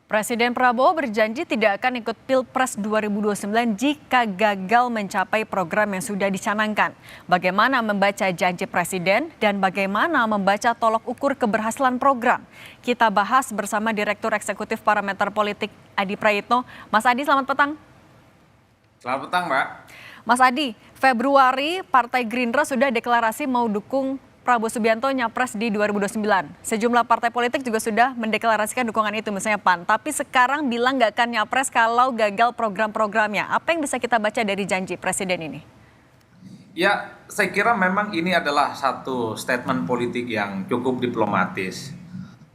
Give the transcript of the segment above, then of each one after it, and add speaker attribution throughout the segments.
Speaker 1: Presiden Prabowo berjanji tidak akan ikut Pilpres 2029 jika gagal mencapai program yang sudah dicanangkan. Bagaimana membaca janji Presiden dan bagaimana membaca tolok ukur keberhasilan program? Kita bahas bersama Direktur Eksekutif Parameter Politik Adi Prayitno. Mas Adi, selamat petang.
Speaker 2: Selamat petang, Mbak.
Speaker 1: Mas Adi, Februari Partai Gerindra sudah deklarasi mau dukung Prabowo Subianto nyapres di 2029. Sejumlah partai politik juga sudah mendeklarasikan dukungan itu, misalnya PAN. Tapi sekarang bilang nggak akan nyapres kalau gagal program-programnya. Apa yang bisa kita baca dari janji Presiden ini?
Speaker 2: Ya, saya kira memang ini adalah satu statement politik yang cukup diplomatis.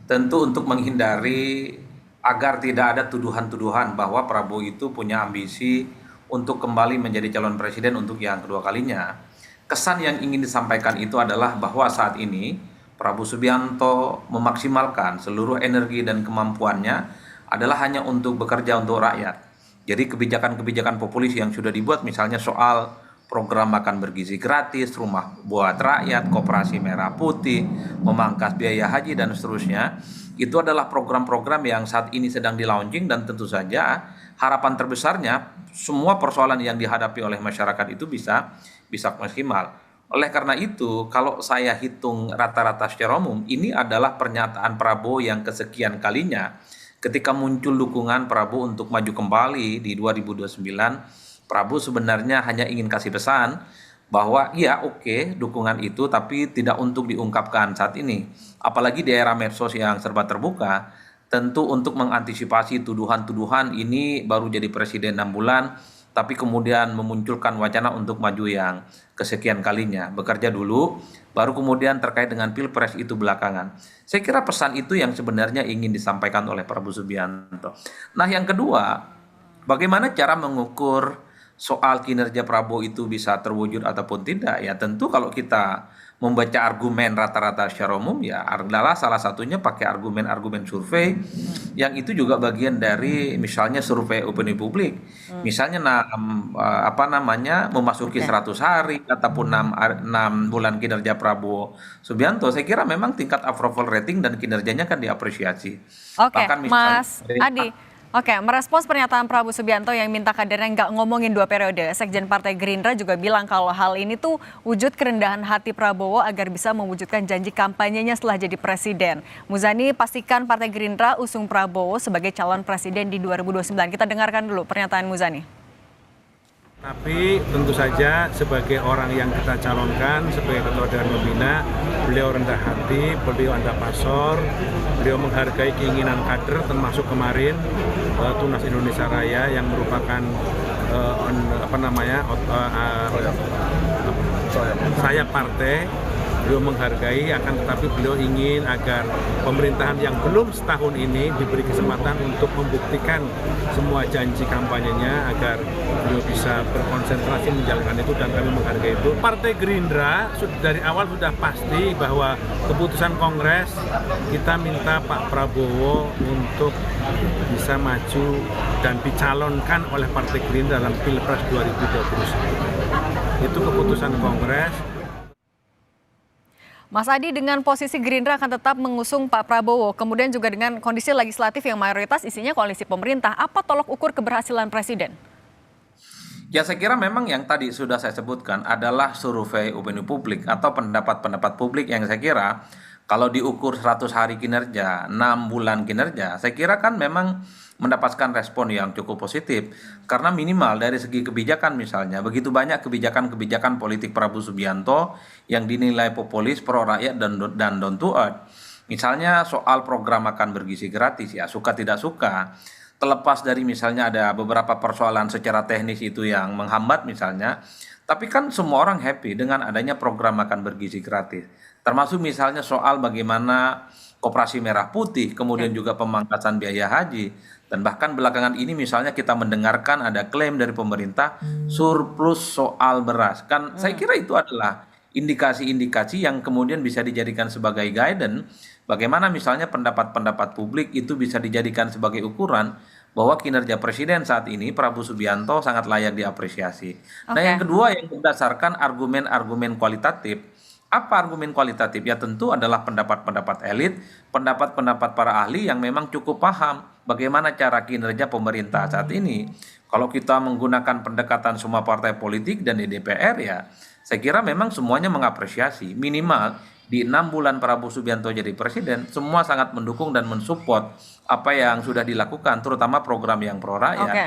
Speaker 2: Tentu untuk menghindari agar tidak ada tuduhan-tuduhan bahwa Prabowo itu punya ambisi untuk kembali menjadi calon presiden untuk yang kedua kalinya. Kesan yang ingin disampaikan itu adalah bahwa saat ini Prabowo Subianto memaksimalkan seluruh energi dan kemampuannya adalah hanya untuk bekerja untuk rakyat. Jadi kebijakan-kebijakan populis yang sudah dibuat, misalnya soal program makan bergizi gratis, rumah buat rakyat, koperasi merah putih, memangkas biaya haji dan seterusnya, itu adalah program-program yang saat ini sedang di launching, dan tentu saja harapan terbesarnya semua persoalan yang dihadapi oleh masyarakat itu bisa maksimal. Oleh karena itu, kalau saya hitung rata-rata secara umum, ini adalah pernyataan Prabowo yang kesekian kalinya ketika muncul dukungan Prabowo untuk maju kembali di 2029. Prabowo sebenarnya hanya ingin kasih pesan bahwa ya oke, dukungan itu tapi tidak untuk diungkapkan saat ini. Apalagi di era medsos yang serba terbuka, tentu untuk mengantisipasi tuduhan-tuduhan ini baru jadi presiden 6 bulan, tapi kemudian memunculkan wacana untuk maju yang kesekian kalinya. Bekerja dulu, baru kemudian terkait dengan Pilpres itu belakangan. Saya kira pesan itu yang sebenarnya ingin disampaikan oleh Prabowo Subianto. Nah, yang kedua, bagaimana cara mengukur soal kinerja Prabowo itu bisa terwujud ataupun tidak? Ya tentu kalau kita membaca argumen rata-rata secara umum, ya adalah salah satunya pakai argumen-argumen survei, yang itu juga bagian dari misalnya survei opini publik. Misalnya memasuki 100 hari ataupun 6 bulan kinerja Prabowo Subianto, saya kira memang tingkat approval rating dan kinerjanya kan diapresiasi.
Speaker 1: Oke,
Speaker 2: Bahkan misalnya
Speaker 1: Mas Adi. Oke, merespons pernyataan Prabowo Subianto yang minta kadernya nggak ngomongin 2 periode, Sekjen Partai Gerindra juga bilang kalau hal ini tuh wujud kerendahan hati Prabowo agar bisa mewujudkan janji kampanyenya setelah jadi presiden. Muzani pastikan Partai Gerindra usung Prabowo sebagai calon presiden di 2029. Kita dengarkan dulu pernyataan Muzani.
Speaker 3: Tapi tentu saja sebagai orang yang kita calonkan sebagai ketua dewan pembina, beliau rendah hati, beliau anda pasor, beliau menghargai keinginan kader, termasuk kemarin Tunas Indonesia Raya yang merupakan sayap partai. Beliau menghargai, akan tetapi beliau ingin agar pemerintahan yang belum setahun ini diberi kesempatan untuk membuktikan semua janji kampanyenya agar beliau bisa berkonsentrasi menjalankan itu, dan kami menghargai itu. Partai Gerindra dari awal sudah pasti bahwa keputusan Kongres kita minta Pak Prabowo untuk bisa maju dan dicalonkan oleh Partai Gerindra dalam Pilpres 2029. Itu keputusan Kongres.
Speaker 1: Mas Adi, dengan posisi Gerindra akan tetap mengusung Pak Prabowo, kemudian juga dengan kondisi legislatif yang mayoritas isinya koalisi pemerintah, apa tolok ukur keberhasilan Presiden?
Speaker 2: Ya, saya kira memang yang tadi sudah saya sebutkan adalah survei opini publik atau pendapat-pendapat publik yang saya kira kalau diukur 100 hari kinerja, 6 bulan kinerja, saya kira kan memang mendapatkan respon yang cukup positif. Karena minimal dari segi kebijakan misalnya, begitu banyak kebijakan-kebijakan politik Prabowo Subianto yang dinilai populis, pro rakyat, dan down to earth. Misalnya soal program makan bergizi gratis, ya suka tidak suka. Terlepas dari misalnya ada beberapa persoalan secara teknis itu yang menghambat misalnya, tapi kan semua orang happy dengan adanya program makan bergizi gratis. Termasuk misalnya soal bagaimana koperasi merah putih, kemudian juga pemangkasan biaya haji. Dan bahkan belakangan ini misalnya kita mendengarkan ada klaim dari pemerintah surplus soal beras. Kan saya kira itu adalah indikasi-indikasi yang kemudian bisa dijadikan sebagai guidance bagaimana misalnya pendapat-pendapat publik itu bisa dijadikan sebagai ukuran bahwa kinerja presiden saat ini Prabowo Subianto sangat layak diapresiasi. Nah, yang kedua yang berdasarkan argumen-argumen kualitatif Apa argumen kualitatif? Ya tentu adalah pendapat-pendapat elit, pendapat-pendapat para ahli yang memang cukup paham bagaimana cara kinerja pemerintah saat ini. Kalau kita menggunakan pendekatan semua partai politik dan di DPR ya, saya kira memang semuanya mengapresiasi. Minimal di 6 bulan Prabowo Subianto jadi presiden, semua sangat mendukung dan mensupport apa yang sudah dilakukan, terutama program yang pro rakyat.
Speaker 1: Oke.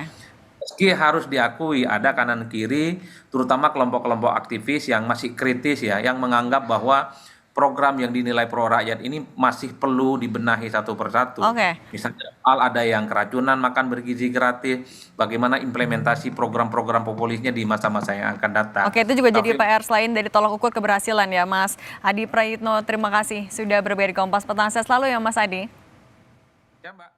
Speaker 2: Meski harus diakui ada kanan kiri, terutama kelompok-kelompok aktivis yang masih kritis ya, yang menganggap bahwa program yang dinilai pro rakyat ini masih perlu dibenahi satu persatu.
Speaker 1: Oke.
Speaker 2: Misalnya ada yang keracunan makan bergizi gratis, bagaimana implementasi program-program populisnya di masa-masa yang akan datang.
Speaker 1: Oke, itu juga jadi
Speaker 2: Tapi-
Speaker 1: PR selain dari tolak ukur keberhasilan ya, Mas Adi Prayitno. Terima kasih sudah berbagi di Kompas Petang. Sehat selalu ya, Mas Adi.
Speaker 2: Ya, Mbak.